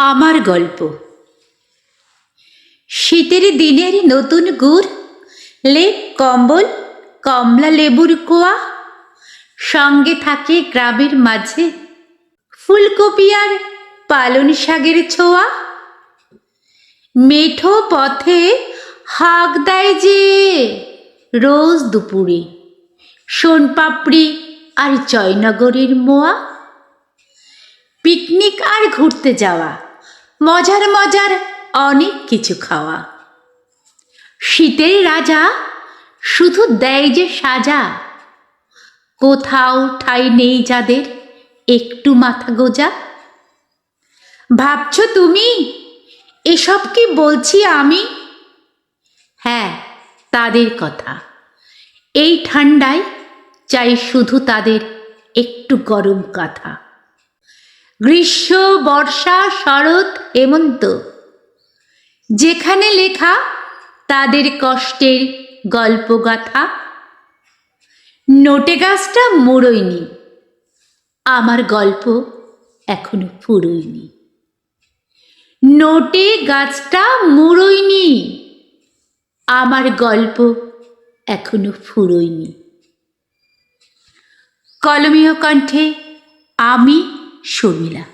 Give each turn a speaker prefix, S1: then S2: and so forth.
S1: আমার গল্প। শীতের দিনের নতুন গুড়, লেপ কম্বল, কমলা লেবুর কোয়া, সঙ্গে থাকে গ্রামের মাঝে ফুলকপি আর পালন শাকের ছোঁয়া। মেঠো পথে হাঁক দেয় যে রোজ দুপুরে সোনপাপড়ি আর জয়নগরের মোয়া। পিকনিক আর ঘুরতে যাওয়া, মজার মজার অনেক কিছু খাওয়া। শীতের রাজা শুধু দেয় যে সাজা, কোথাও ঠাঁই নেই যাদের একটু মাথা গোজা। ভাবছো তুমি এসব কি বলছি আমি? হ্যাঁ, তাদের কথা। এই ঠান্ডায় চাই শুধু তাদের একটু গরম কাঁথা। গ্রীষ্ম, বর্ষা, শরৎ, হেমন্ত, যেখানে লেখা তাদের কষ্টের গল্পগাথা। নোটে গাছটা মুড়োয়নি, আমার গল্প এখনো ফুরোয়নি। নোটে গাছটা মুড়োয়নি, আমার গল্প এখনো ফুরোয়নি। কলমীয় কণ্ঠে আমি শর্মিলা।